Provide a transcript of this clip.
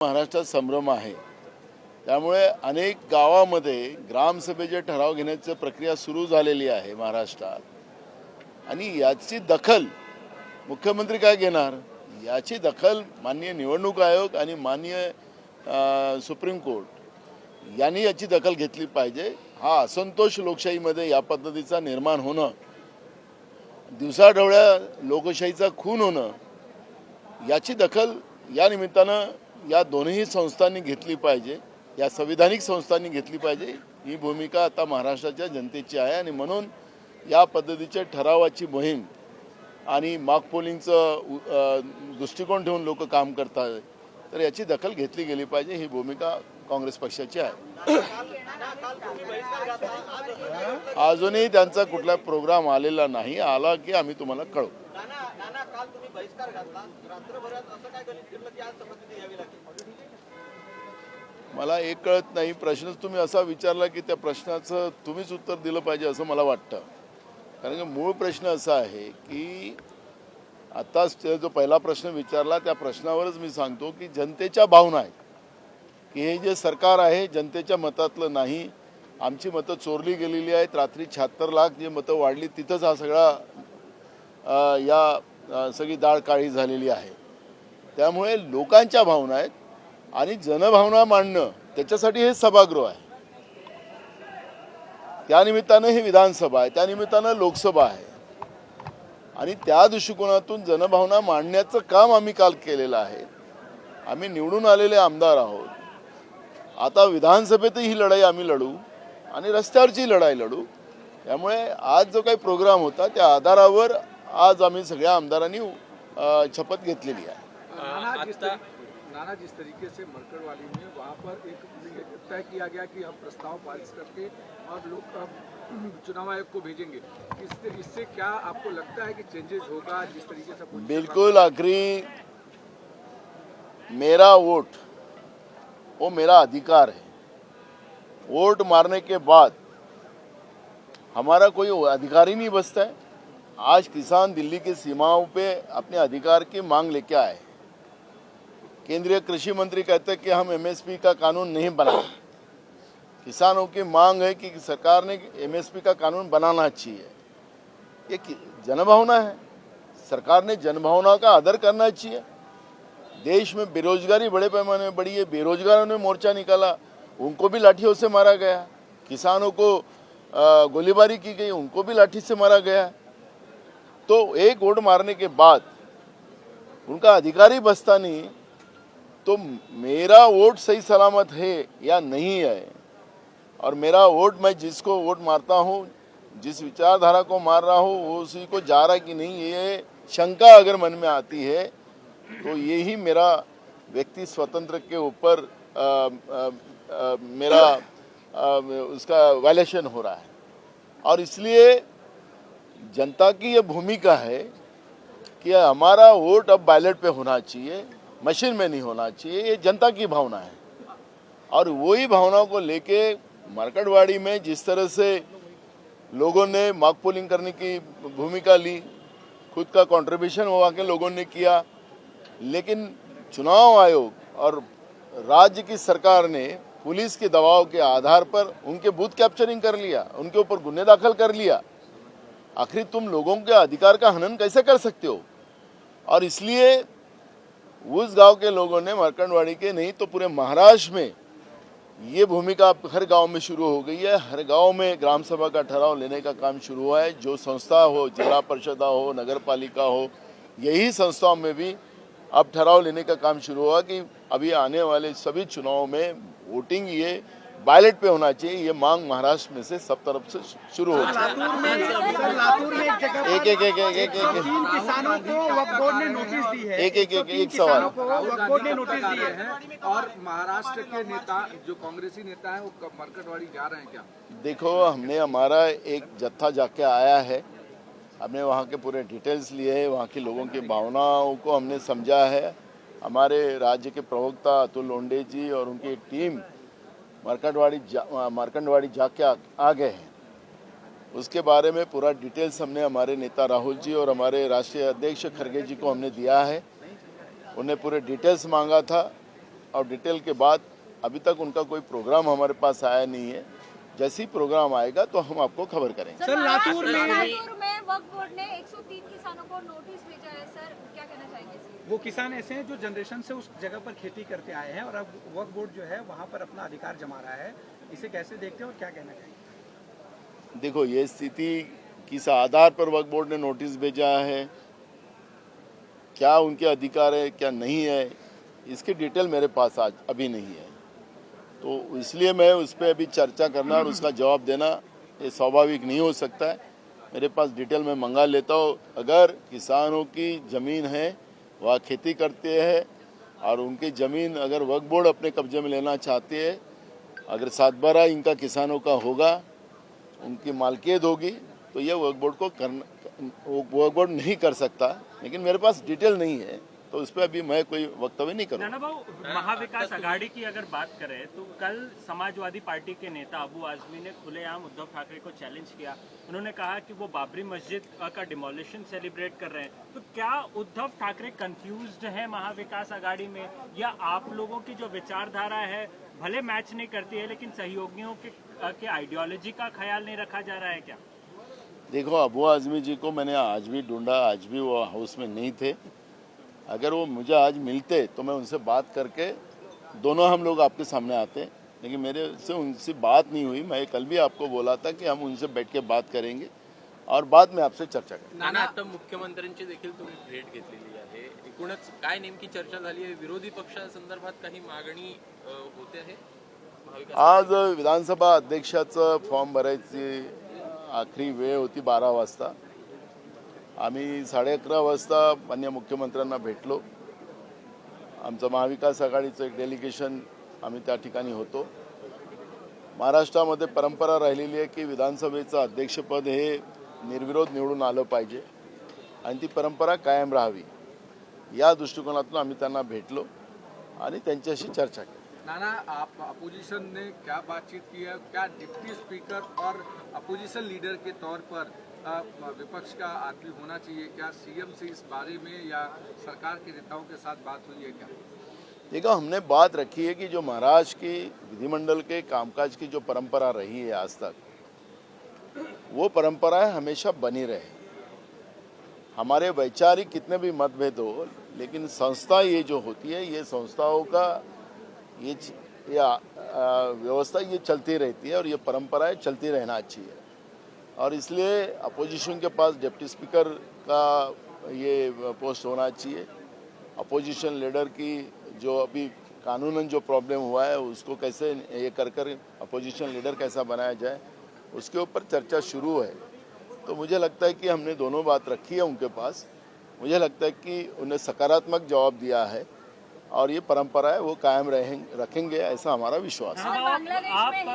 महाराष्ट्रात संभ्रम आहे। त्यामुळे अनेक गावामध्ये ग्रामसभेचे ठराव घेण्याची प्रक्रिया सुरू झालेली आहे महाराष्ट्रात। आणि याची दखल मुख्यमंत्री काय घेणार? याची दखल माननीय निवडणूक आयोग आणि माननीय सुप्रीम कोर्ट यांनी याची दखल घेतली पाहिजे। हा असंतोष लोकशाहीमध्ये या पद्धतीचा निर्माण होणं, दिवसाढवळ्या लोकशाहीचा खून होणं, याची दखल या निमित्तानं या दोन्ही संस्थांनी घेतली पाहिजे, या संविधानिक संस्थांनी घेतली पाहिजे। ही भूमिका आता महाराष्ट्राच्या जनतेची आहे आणि म्हणून या पद्धतीच्या ठरावाची मोहीम आणि मॉक पोलिंगचं दृष्टिकोन ठेवून लोक काम करतात, तर याची दखल घेतली गेली पाहिजे। ही भूमिका काँग्रेस पक्षाची आहे। अजूनही त्यांचा कुठला प्रोग्राम आलेला नाही, आला की आम्ही तुम्हाला कळवू। मला एक कळत नाही, प्रश्न तुम्ही असा विचारला की त्या प्रश्नाचं तुम्हीच उत्तर दिलं पाहिजे असं मला वाटतं। कारण की मूळ प्रश्न असा आहे की आताच जो पहिला प्रश्न विचारला त्या प्रश्नावरच मी सांगतो की जनतेच्या भावना आहेत की हे जे सरकार आहे जनतेच्या मतातलं नाही। आमची मतं चोरली गेलेली आहेत। रात्री 76 लाख जे मतं वाढली तिथंच हा सगळा सगळी डाळ काळी झालेली आहे। त्यामुळे लोकांच्या भावना आहेत आणि जनभावना मांडणं त्याच्यासाठी हे सभागृह आहे। त्यानिमित्तानं हे विधानसभा आहे, त्यानिमित्तानं लोकसभा आहे आणि त्या दृष्टिकोनातून जनभावना मांडण्याचं काम आम्ही काल केलेलं आहे। आम्ही निवडून आलेले आमदार आहोत। आता विधानसभेतही ही लढाई आम्ही लढू आणि रस्त्यावरची लढाई लढू। त्यामुळे आज जो काही प्रोग्राम होता त्या आधारावर आज आम्ही सगळ्या आमदारांनी शपथ घेतलेली आहे। नाना जिस तरीके से मरकड़वाली में वहाँ पर एक तय किया गया कि हम प्रस्ताव पारित करके और लोग चुनाव आयोग को भेजेंगे, इससे क्या आपको लगता है कि चेंजेस होगा? जिस तरीके से बिल्कुल आखिरी मेरा वोट वो मेरा अधिकार है। वोट मारने के बाद हमारा कोई अधिकार ही नहीं बचता है। आज किसान दिल्ली की सीमाओं पे अपने अधिकार की मांग लेके आए। केंद्रीय कृषि मंत्री कहते हैं कि हम एमएसपी का कानून नहीं बनाए। किसानों की मांग है कि सरकार ने एमएसपी का कानून बनाना चाहिए। ये जनभावना है, सरकार ने जनभावना का आदर करना चाहिए। देश में बेरोजगारी बड़े पैमाने में बढ़ी है, बेरोजगारों ने मोर्चा निकाला, उनको भी लाठियों से मारा गया। किसानों को गोलीबारी की गई, उनको भी लाठी से मारा गया। तो एक वोट मारने के बाद उनका अधिकार ही बचता नहीं। तो मेरा वोट सही सलामत है या नहीं है, और मेरा वोट मैं जिसको वोट मारता हूँ, जिस विचारधारा को मार रहा हूँ, वो उसी को जा रहा है कि नहीं, ये शंका अगर मन में आती है तो यही मेरा व्यक्ति स्वतंत्र के ऊपर मेरा उसका वायलेशन हो रहा है। और इसलिए जनता की ये भूमिका है कि हमारा वोट अब बैलेट पे होना चाहिए, मशीन में नहीं होना चाहिए। ये जनता की भावना है और वही भावनाओं को लेके मरकड़वाड़ी में जिस तरह से लोगों ने मॉक पोलिंग करने की भूमिका ली, खुद का कंट्रीब्यूशन वहाँ के लोगों ने किया, लेकिन चुनाव आयोग और राज्य की सरकार ने पुलिस के दबाव के आधार पर उनके बूथ कैप्चरिंग कर लिया, उनके ऊपर गुन्हे दाखिल कर लिया। आखिर तुम लोगों के अधिकार का हनन कैसे कर सकते हो? और इसलिए उस गांव के लोगों ने, मरकड़वाड़ी के नहीं तो पूरे महाराष्ट्र में ये भूमिका हर गांव में शुरू हो गई है। हर गांव में ग्राम सभा का ठराव लेने का काम शुरू हुआ है। जो संस्था हो, जिला परिषद हो, नगर पालिका हो, यही संस्थाओं में भी अब ठराव लेने का काम शुरू हुआ कि अभी आने वाले सभी चुनावों में वोटिंग ये बैलेट पे होना चाहिए। ये मांग महाराष्ट्र में से सब तरफ से शुरू हो लातूर में एक जगह एक किसानों को वक्फ बोर्ड ने नोटिस दी है। एक सवाल वक्फ बोर्ड ने नोटिस दिए हैं और महाराष्ट्र के नेता जो कांग्रेसी नेता है वो मरकड़वाड़ी जा रहे हैं क्या? देखो, हमने हमारा एक जत्था जाके आया है, हमने वहाँ के पूरे डिटेल्स लिए हैं, वहाँ के लोगों की भावनाओं को हमने समझा है। हमारे राज्य के प्रवक्ता अतुल लोंढे जी और उनकी टीम मरकड़वाड़ी जाके आ गए हैं। उसके बारे में पूरा डिटेल्स हमने हमारे नेता राहुल जी और हमारे राष्ट्रीय अध्यक्ष खड़गे जी को हमने दिया है। उन्हें पूरे डिटेल्स मांगा था और डिटेल के बाद अभी तक उनका कोई प्रोग्राम हमारे पास आया नहीं है। जैसे ही प्रोग्राम आएगा तो हम आपको खबर करेंगे। सर लातूर में वक्फ बोर्ड ने 103 किसानों को नोटिस भेजा है सर, क्या कहना चाहेंगे सर? वो किसान ऐसे हैं जो जनरेशन से उस जगह पर खेती करते आए हैं और अब वक्फ बोर्ड जो है वहाँ पर अपना अधिकार जमा रहा है, इसे कैसे देखते हैं और क्या कहना चाहेंगे? देखो, ये स्थिति किस आधार पर वक्फ बोर्ड ने नोटिस भेजा है, क्या उनके अधिकार है क्या नहीं है, इसकी डिटेल मेरे पास आज अभी नहीं है। तो इसलिए मैं उस पर अभी चर्चा करना और उसका जवाब देना ये स्वाभाविक नहीं हो सकता है। मेरे पास डिटेल में मंगा लेता हूँ। अगर किसानों की ज़मीन है, वह खेती करते हैं और उनकी ज़मीन अगर वक्फ बोर्ड अपने कब्जे में लेना चाहते हैं, अगर 7/12 इनका किसानों का होगा, उनकी मालकियत होगी, तो ये वक्फ बोर्ड को वक्फ बोर्ड नहीं कर सकता। लेकिन मेरे पास डिटेल नहीं है, तो उस पर अभी मैं कोई वक्तव्य नहीं करूँगा। नाना भाऊ, महाविकास आघाड़ी की अगर बात करें तो कल समाजवादी पार्टी के नेता अबू आजमी ने खुलेआम उद्धव ठाकरे को चैलेंज किया। उन्होंने कहा कि वो बाबरी मस्जिद का डिमोलिशन सेलिब्रेट कर रहे हैं। तो क्या उद्धव ठाकरे कंफ्यूज्ड है महाविकास आघाड़ी में, या आप लोगों की जो विचारधारा है भले मैच नहीं करती है लेकिन सहयोगियों के आइडियोलॉजी का ख्याल नहीं रखा जा रहा है क्या? देखो, अबू आजमी जी को मैंने आज भी ढूंढा, आज भी वो हाउस में नहीं थे। अगर वो मुझे आज मिलते तो मैं उनसे बात करके दोनों हम लोग आपके सामने आते, लेकिन मेरे से उनसे बात नहीं हुई। मैं कल भी आपको बोला था कि हम उनसे बैठ के बात करेंगे और बाद में आपसे चर्चा करेंगे। नाना, आता मुख्यमंत्र्यांची देखील तुम्ही भेट घेतलेली आहे, एकूणच काय नेमकी चर्चा झाली आहे? विरोधी पक्षासंदर्भात काही मागणी होते आहे? आज विधानसभा अध्यक्षाचं फॉर्म भरायची आखरी वेळ होती 12 वाजता। आम्ही 11:30 वाजता माननीय मुख्यमंत्र्यांना भेटलो। आमचं महाविकास आघाडीचं एक डेलिगेशन आम्ही त्या ठिकाणी होतो। महाराष्ट्रामध्ये परंपरा राहिलेली आहे की विधानसभेचं अध्यक्षपद हे निर्विरोध निवडून आलं पाहिजे आणि ती परंपरा कायम राहावी, या दृष्टिकोनातून आम्ही त्यांना भेटलो आणि त्यांच्याशी चर्चा केली। नाना, आप अपोजिशन ने क्या बातचीत की है? क्या डिप्टी स्पीकर और अपोजिशन लीडर के तौर पर विपक्ष का आदमी होना चाहिए? क्या सीएम से इस बारे में या सरकार के नेताओं के साथ बात हुई है क्या? देखो, हमने बात रखी है कि जो महाराष्ट्र की विधिमंडल के कामकाज की जो परंपरा रही है आज तक, वो परंपराएं हमेशा बनी रहे। हमारे वैचारिक कितने भी मतभेद हो, लेकिन संस्था ये जो होती है, ये संस्थाओं का ये व्यवस्था ये चलती रहती है और ये परंपराएं चलती रहना चाहिए। और इसलिए अपोजिशन के पास डिप्टी स्पीकर का ये पोस्ट होना चाहिए। अपोजिशन लीडर की जो अभी कानूनन जो प्रॉब्लम हुआ है उसको कैसे ये कर अपोजिशन लीडर कैसा बनाया जाए, उसके ऊपर चर्चा शुरू है। तो मुझे लगता है कि हमने दोनों बात रखी है उनके पास। मुझे लगता है कि उन्हें सकारात्मक जवाब दिया है और ये परंपरा है वो कायम रखेंगे, ऐसा हमारा विश्वास है। बांग्लादेश में